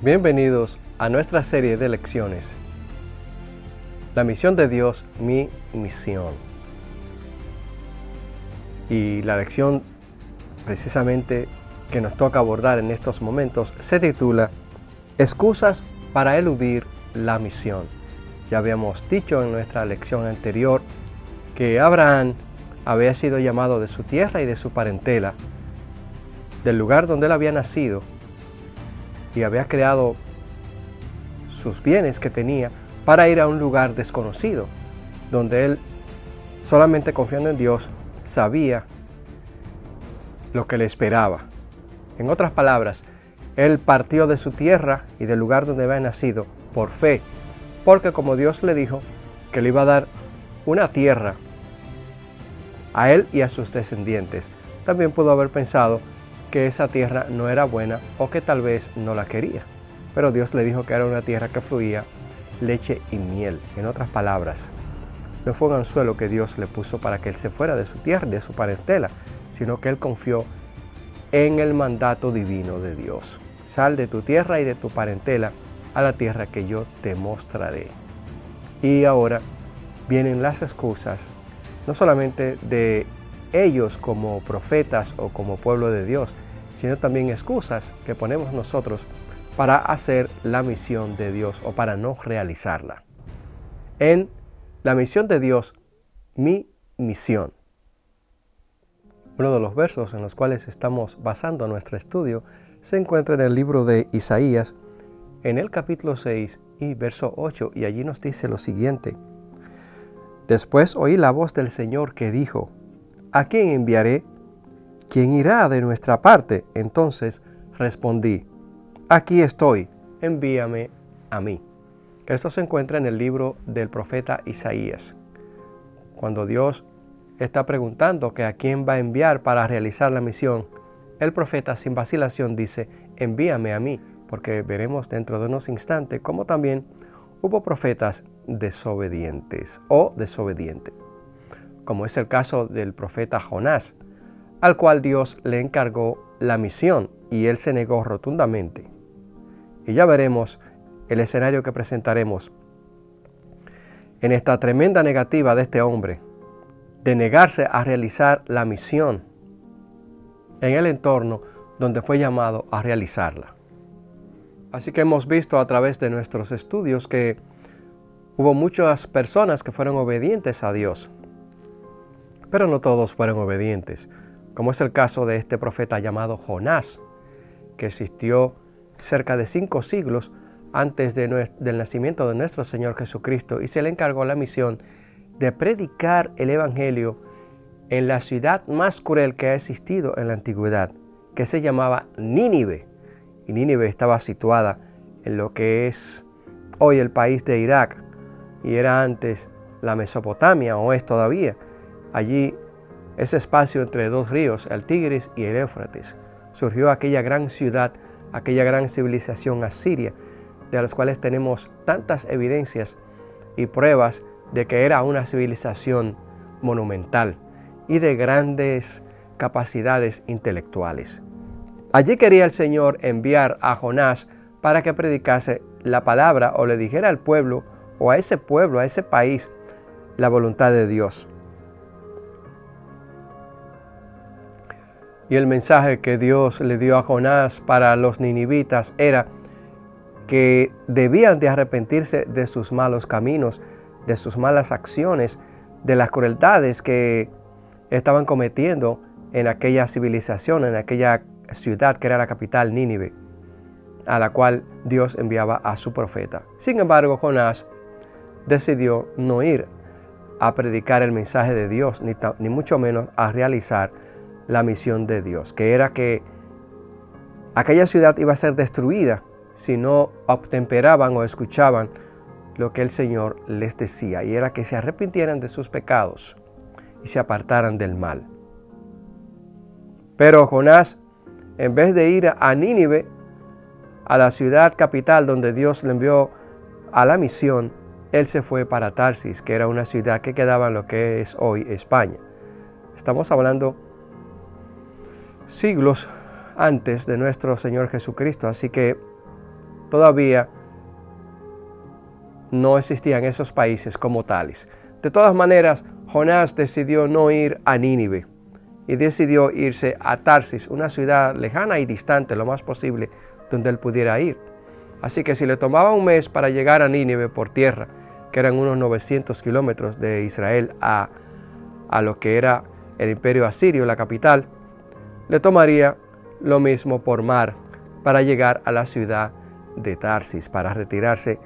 Bienvenidos a nuestra serie de lecciones. La misión de Dios, mi misión. Y la lección precisamente que nos toca abordar en estos momentos se titula Excusas para eludir la misión. Ya habíamos dicho en nuestra lección anterior que Abraham había sido llamado de su tierra y de su parentela, del lugar donde él había nacido, y había creado sus bienes que tenía para ir a un lugar desconocido, donde él, solamente confiando en Dios, sabía lo que le esperaba. En otras palabras, él partió de su tierra y del lugar donde había nacido por fe, porque como Dios le dijo que le iba a dar una tierra a él y a sus descendientes, también pudo haber pensado que esa tierra no era buena o que tal vez no la quería. Pero Dios le dijo que era una tierra que fluía leche y miel. En otras palabras, no fue un anzuelo que Dios le puso para que él se fuera de su tierra, de su parentela, sino que él confió en el mandato divino de Dios. Sal de tu tierra y de tu parentela a la tierra que yo te mostraré. Y ahora vienen las excusas, no solamente de ellos como profetas o como pueblo de Dios, sino también excusas que ponemos nosotros para hacer la misión de Dios o para no realizarla. En la misión de Dios, mi misión. Uno de los versos en los cuales estamos basando nuestro estudio se encuentra en el libro de Isaías, en el capítulo 6 y verso 8, y allí nos dice lo siguiente: Después oí la voz del Señor que dijo, ¿a quién enviaré? ¿Quién irá de nuestra parte? Entonces respondí, aquí estoy, envíame a mí. Esto se encuentra en el libro del profeta Isaías. Cuando Dios está preguntando que a quién va a enviar para realizar la misión, el profeta sin vacilación dice, envíame a mí, porque veremos dentro de unos instantes cómo también hubo profetas desobedientes o desobedientes, como es el caso del profeta Jonás, al cual Dios le encargó la misión y él se negó rotundamente. Y ya veremos el escenario que presentaremos en esta tremenda negativa de este hombre, de negarse a realizar la misión en el entorno donde fue llamado a realizarla. Así que hemos visto a través de nuestros estudios que hubo muchas personas que fueron obedientes a Dios, pero no todos fueron obedientes, como es el caso de este profeta llamado Jonás, que existió cerca de 5 siglos antes del nacimiento de nuestro Señor Jesucristo, y se le encargó la misión de predicar el Evangelio en la ciudad más cruel que ha existido en la antigüedad, que se llamaba Nínive. Y Nínive estaba situada en lo que es hoy el país de Irak, y era antes la Mesopotamia, o es todavía. Allí, ese espacio entre 2 ríos, el Tigris y el Éufrates, surgió aquella gran ciudad, aquella gran civilización asiria, de las cuales tenemos tantas evidencias y pruebas de que era una civilización monumental y de grandes capacidades intelectuales. Allí quería el Señor enviar a Jonás para que predicase la palabra o le dijera al pueblo, o a ese pueblo, a ese país, la voluntad de Dios. Y el mensaje que Dios le dio a Jonás para los ninivitas era que debían de arrepentirse de sus malos caminos, de sus malas acciones, de las crueldades que estaban cometiendo en aquella civilización, en aquella ciudad que era la capital, Nínive, a la cual Dios enviaba a su profeta. Sin embargo, Jonás decidió no ir a predicar el mensaje de Dios, ni mucho menos a realizar la misión de Dios, que era que aquella ciudad iba a ser destruida si no obtemperaban o escuchaban lo que el Señor les decía, y era que se arrepintieran de sus pecados y se apartaran del mal. Pero Jonás, en vez de ir a Nínive, a la ciudad capital donde Dios le envió a la misión, él se fue para Tarsis, que era una ciudad que quedaba en lo que es hoy España. Estamos hablando siglos antes de nuestro Señor Jesucristo, así que todavía no existían esos países como tales. De todas maneras, Jonás decidió no ir a Nínive y decidió irse a Tarsis, una ciudad lejana y distante, lo más posible, donde él pudiera ir. Así que si le tomaba un mes para llegar a Nínive por tierra, que eran unos 900 kilómetros de Israel a lo que era el imperio asirio, la capital, le tomaría lo mismo por mar para llegar a la ciudad de Tarsis, para retirarse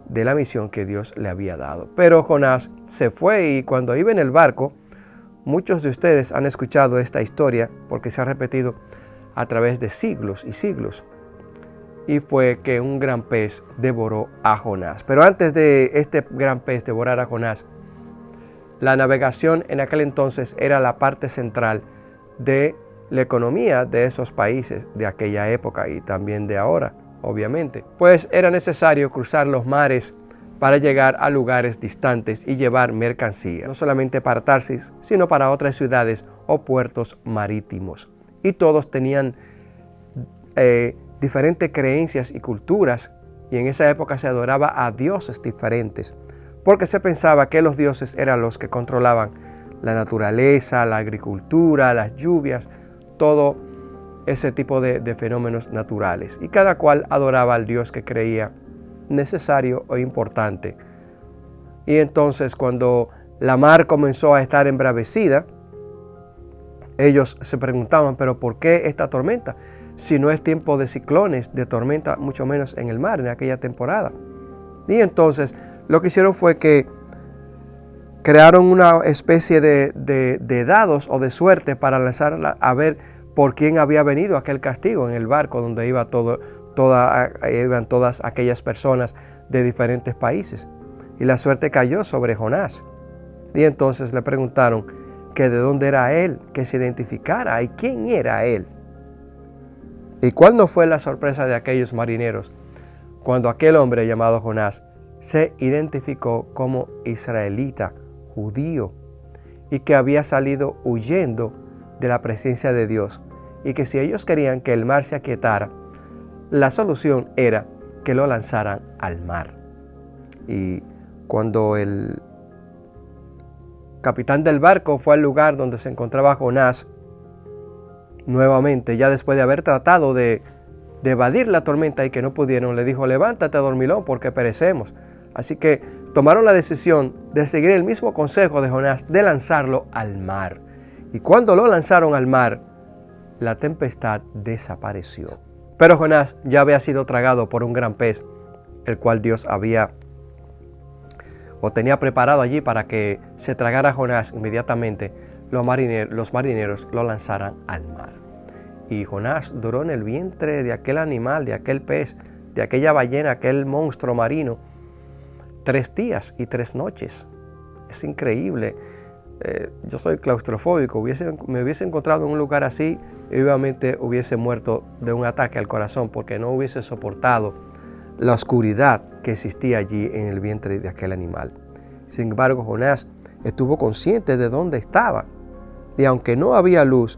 de la misión que Dios le había dado. Pero Jonás se fue, y cuando iba en el barco, muchos de ustedes han escuchado esta historia porque se ha repetido a través de siglos y siglos. Y fue que un gran pez devoró a Jonás. Pero antes de este gran pez devorar a Jonás, la navegación en aquel entonces era la parte central de la economía de esos países de aquella época y también de ahora, obviamente. Pues era necesario cruzar los mares para llegar a lugares distantes y llevar mercancías, no solamente para Tarsis, sino para otras ciudades o puertos marítimos. Y todos tenían diferentes creencias y culturas, y en esa época se adoraba a dioses diferentes, porque se pensaba que los dioses eran los que controlaban la naturaleza, la agricultura, las lluvias, todo ese tipo de fenómenos naturales. Y cada cual adoraba al dios que creía necesario o importante. Y entonces, cuando la mar comenzó a estar embravecida, ellos se preguntaban, ¿pero por qué esta tormenta? Si no es tiempo de ciclones, de tormenta, mucho menos en el mar en aquella temporada. Y entonces lo que hicieron fue que crearon una especie de dados o de suerte para lanzarla a ver por quién había venido aquel castigo en el barco donde iban todas aquellas personas de diferentes países. Y la suerte cayó sobre Jonás. Y entonces le preguntaron que de dónde era él, que se identificara y quién era él. ¿Y cuál no fue la sorpresa de aquellos marineros cuando aquel hombre llamado Jonás se identificó como israelita, judío, y que había salido huyendo de la presencia de Dios, y que si ellos querían que el mar se aquietara, la solución era que lo lanzaran al mar? Y cuando el capitán del barco fue al lugar donde se encontraba Jonás, nuevamente, ya después de haber tratado de evadir la tormenta y que no pudieron, le dijo: levántate, dormilón, porque perecemos. Así que tomaron la decisión de seguir el mismo consejo de Jonás, de lanzarlo al mar. Y cuando lo lanzaron al mar, la tempestad desapareció. Pero Jonás ya había sido tragado por un gran pez, el cual Dios tenía preparado allí para que se tragara a Jonás. Inmediatamente los marineros lo lanzaran al mar. Y Jonás duró en el vientre de aquel animal, de aquel pez, de aquella ballena, aquel monstruo marino, 3 días y 3 noches. Es increíble. Yo soy claustrofóbico. Me hubiese encontrado en un lugar así y obviamente hubiese muerto de un ataque al corazón, porque no hubiese soportado la oscuridad que existía allí en el vientre de aquel animal. Sin embargo, Jonás estuvo consciente de dónde estaba, y aunque no había luz,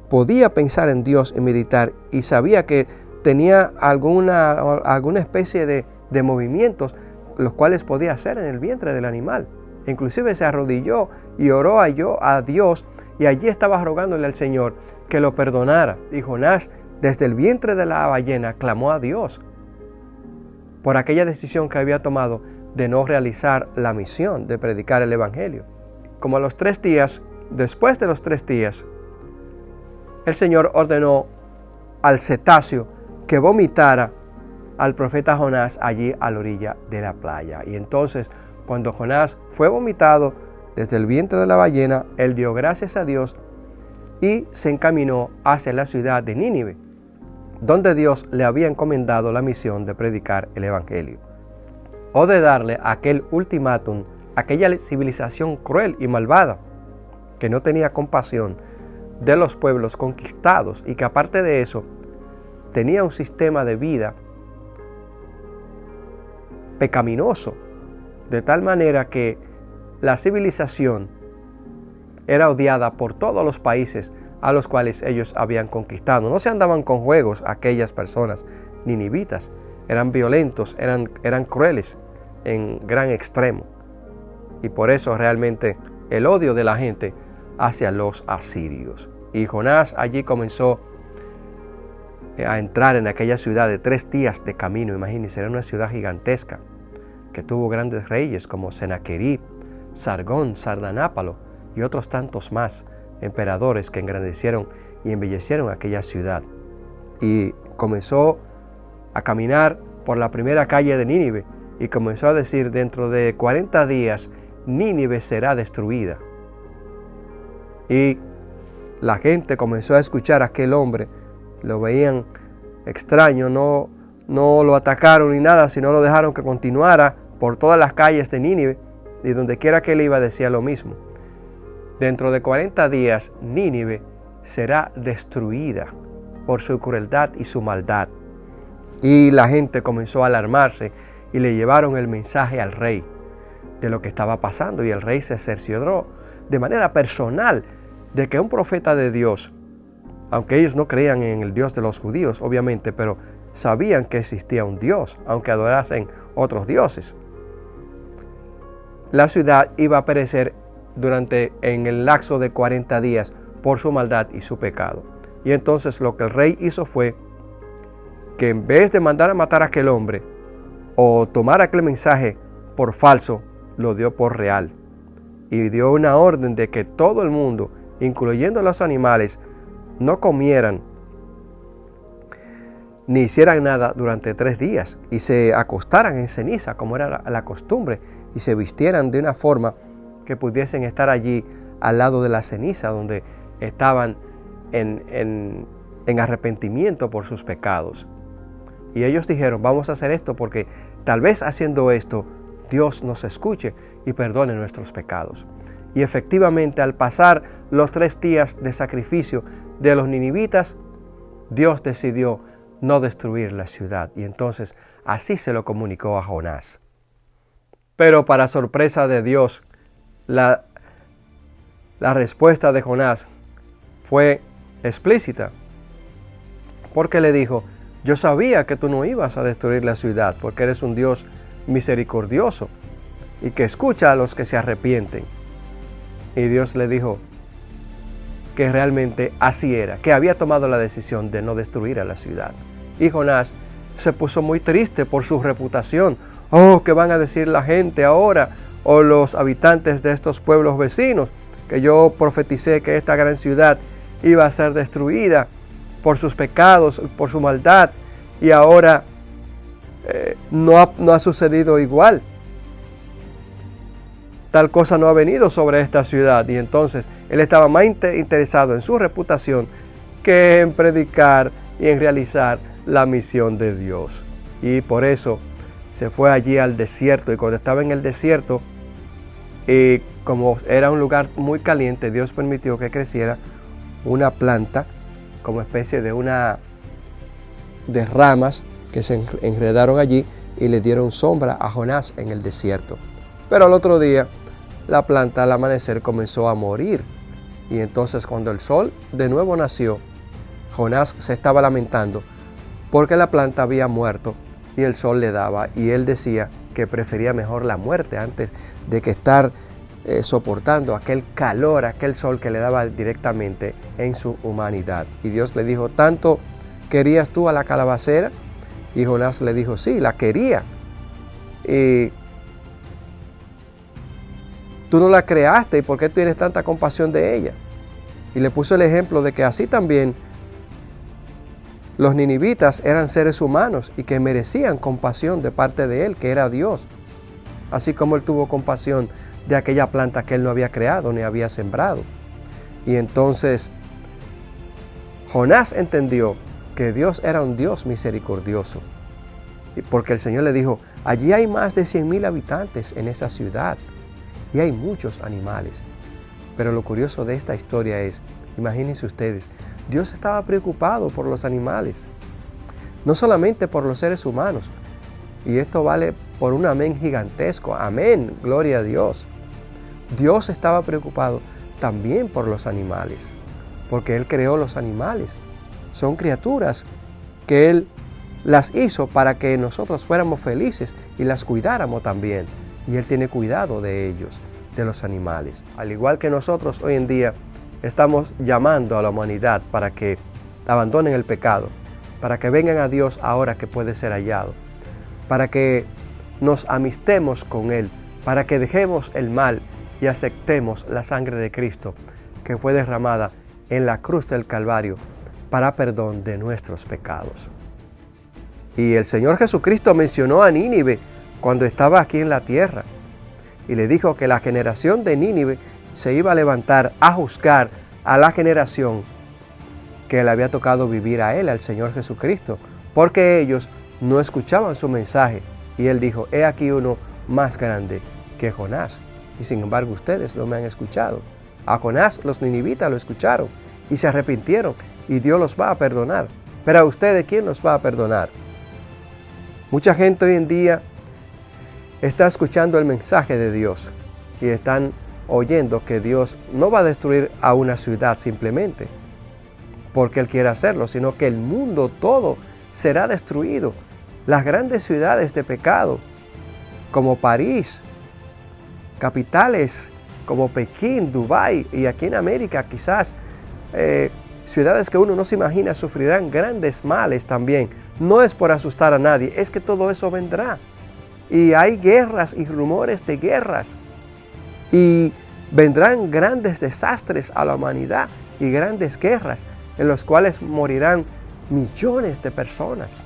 podía pensar en Dios y meditar, y sabía que tenía alguna especie de movimientos los cuales podía hacer en el vientre del animal. Inclusive se arrodilló y oró a Dios, y allí estaba rogándole al Señor que lo perdonara. Y Jonás, desde el vientre de la ballena, clamó a Dios por aquella decisión que había tomado de no realizar la misión de predicar el Evangelio. Como a los 3 días, después de los 3 días, el Señor ordenó al cetáceo que vomitara al profeta Jonás allí a la orilla de la playa. Y entonces, cuando Jonás fue vomitado desde el vientre de la ballena, él dio gracias a Dios y se encaminó hacia la ciudad de Nínive, donde Dios le había encomendado la misión de predicar el Evangelio, o de darle aquel ultimátum a aquella civilización cruel y malvada, que no tenía compasión de los pueblos conquistados, y que aparte de eso tenía un sistema de vida pecaminoso, de tal manera que la civilización era odiada por todos los países a los cuales ellos habían conquistado. No se andaban con juegos aquellas personas ninivitas. eran violentos, eran crueles en gran extremo. Y por eso realmente el odio de la gente hacia los asirios. Y Jonás allí comenzó a entrar en aquella ciudad de 3 días de camino. Imagínense, era una ciudad gigantesca que tuvo grandes reyes como Senaquerib, Sargón, Sardanápalo y otros tantos más emperadores que engrandecieron y embellecieron aquella ciudad. Y comenzó a caminar por la primera calle de Nínive y comenzó a decir: dentro de 40 días Nínive será destruida. Y la gente comenzó a escuchar a aquel hombre, lo veían extraño, no lo atacaron ni nada, sino lo dejaron que continuara por todas las calles de Nínive, y donde quiera que él iba decía lo mismo: dentro de 40 días Nínive será destruida por su crueldad y su maldad. Y la gente comenzó a alarmarse y le llevaron el mensaje al rey de lo que estaba pasando, y el rey se cercioró de manera personal de que un profeta de Dios, aunque ellos no creían en el Dios de los judíos, obviamente, pero sabían que existía un Dios, aunque adorasen otros dioses. La ciudad iba a perecer en el lapso de 40 días por su maldad y su pecado. Y entonces lo que el rey hizo fue que, en vez de mandar a matar a aquel hombre o tomar aquel mensaje por falso, lo dio por real. Y dio una orden de que todo el mundo, incluyendo los animales, no comieran ni hicieran nada durante 3 días, y se acostaran en ceniza, como era la costumbre, y se vistieran de una forma que pudiesen estar allí al lado de la ceniza, donde estaban en arrepentimiento por sus pecados. Y ellos dijeron: vamos a hacer esto porque tal vez haciendo esto Dios nos escuche y perdone nuestros pecados. Y efectivamente, al pasar los 3 días de sacrificio de los ninivitas, Dios decidió no destruir la ciudad, y entonces así se lo comunicó a Jonás. Pero para sorpresa de Dios, la respuesta de Jonás fue explícita, porque le dijo: yo sabía que tú no ibas a destruir la ciudad, porque eres un Dios misericordioso y que escucha a los que se arrepienten. Y Dios le dijo que realmente así era, que había tomado la decisión de no destruir a la ciudad. Y Jonás se puso muy triste por su reputación. Oh, ¿qué van a decir la gente ahora, o los habitantes de estos pueblos vecinos, que yo profeticé que esta gran ciudad iba a ser destruida por sus pecados, por su maldad, y ahora no ha sucedido igual? Tal cosa no ha venido sobre esta ciudad. Y entonces él estaba más interesado en su reputación que en predicar y en realizar la misión de Dios. Y por eso se fue allí al desierto, y cuando estaba en el desierto, y como era un lugar muy caliente, Dios permitió que creciera una planta como especie de ramas que se enredaron allí y le dieron sombra a Jonás en el desierto. Pero al otro día la planta al amanecer comenzó a morir, y entonces cuando el sol de nuevo nació, Jonás se estaba lamentando porque la planta había muerto y el sol le daba, y él decía que prefería mejor la muerte antes de que estar soportando aquel calor, aquel sol que le daba directamente en su humanidad. Y Dios le dijo: ¿tanto querías tú a la calabacera? Y Jonás le dijo: sí, la quería. Y tú no la creaste, ¿y por qué tienes tanta compasión de ella? Y le puso el ejemplo de que así también los ninivitas eran seres humanos y que merecían compasión de parte de él, que era Dios. Así como él tuvo compasión de aquella planta que él no había creado ni había sembrado. Y entonces Jonás entendió que Dios era un Dios misericordioso, porque el Señor le dijo: allí hay más de 100,000 habitantes en esa ciudad y hay muchos animales. Pero lo curioso de esta historia es, imagínense ustedes, Dios estaba preocupado por los animales, no solamente por los seres humanos. Y esto vale por un amén gigantesco. Amén, gloria a Dios. Dios estaba preocupado también por los animales, porque Él creó los animales. Son criaturas que Él las hizo para que nosotros fuéramos felices y las cuidáramos también. Y Él tiene cuidado de ellos, de los animales. Al igual que nosotros hoy en día estamos llamando a la humanidad para que abandonen el pecado, para que vengan a Dios ahora que puede ser hallado, para que nos amistemos con Él, para que dejemos el mal y aceptemos la sangre de Cristo que fue derramada en la cruz del Calvario para perdón de nuestros pecados. Y el Señor Jesucristo mencionó a Nínive cuando estaba aquí en la tierra y le dijo que la generación de Nínive se iba a levantar a juzgar a la generación que le había tocado vivir a Él, al Señor Jesucristo, porque ellos no escuchaban su mensaje. Y Él dijo, he aquí uno más grande que Jonás. Y sin embargo ustedes no me han escuchado. A Jonás los ninivitas lo escucharon y se arrepintieron y Dios los va a perdonar. Pero a ustedes, ¿quién los va a perdonar? Mucha gente hoy en día está escuchando el mensaje de Dios y están oyendo que Dios no va a destruir a una ciudad simplemente porque Él quiere hacerlo, sino que el mundo todo será destruido. Las grandes ciudades de pecado, como París, capitales como Pekín, Dubái y aquí en América quizás ciudades que uno no se imagina sufrirán grandes males también. No es por asustar a nadie, es que todo eso vendrá. Y hay guerras y rumores de guerras. Y vendrán grandes desastres a la humanidad y grandes guerras en los cuales morirán millones de personas.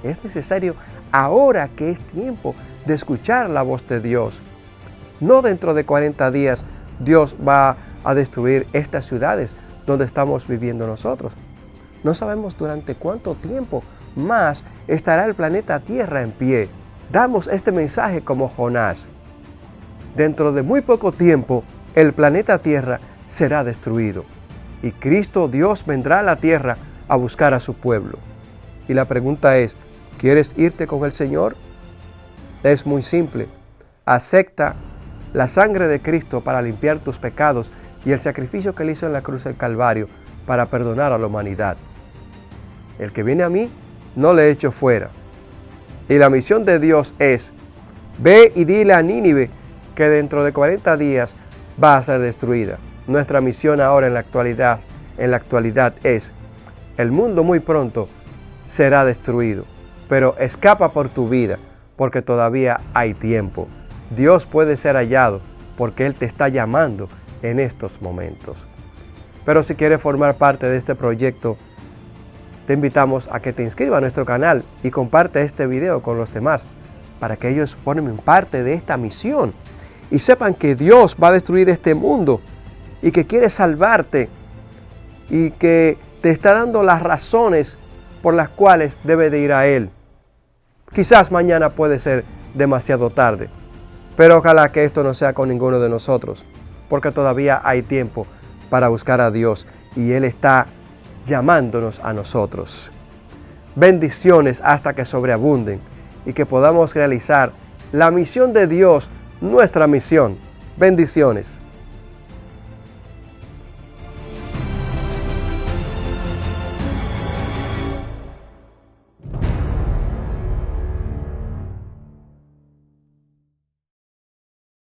Es necesario ahora que es tiempo de escuchar la voz de Dios. No dentro de 40 días Dios va a destruir estas ciudades donde estamos viviendo nosotros. No sabemos durante cuánto tiempo más estará el planeta Tierra en pie. Damos este mensaje como Jonás. Dentro de muy poco tiempo el planeta Tierra será destruido y Cristo Dios vendrá a la tierra a buscar a su pueblo. Y la pregunta es, ¿quieres irte con el Señor? Es muy simple. Acepta la sangre de Cristo para limpiar tus pecados y el sacrificio que Él hizo en la cruz del Calvario para perdonar a la humanidad. El que viene a mí, no le echo fuera. Y la misión de Dios es, ve y dile a Nínive que dentro de 40 días va a ser destruida. Nuestra misión ahora en la actualidad es, el mundo muy pronto será destruido, pero escapa por tu vida, porque todavía hay tiempo. Dios puede ser hallado porque Él te está llamando en estos momentos. Pero si quieres formar parte de este proyecto, te invitamos a que te inscribas a nuestro canal y comparte este video con los demás para que ellos formen parte de esta misión y sepan que Dios va a destruir este mundo y que quiere salvarte y que te está dando las razones por las cuales debe de ir a Él. Quizás mañana puede ser demasiado tarde, pero ojalá que esto no sea con ninguno de nosotros, porque todavía hay tiempo para buscar a Dios y Él está llamándonos a nosotros. Bendiciones hasta que sobreabunden y que podamos realizar la misión de Dios, nuestra misión. Bendiciones.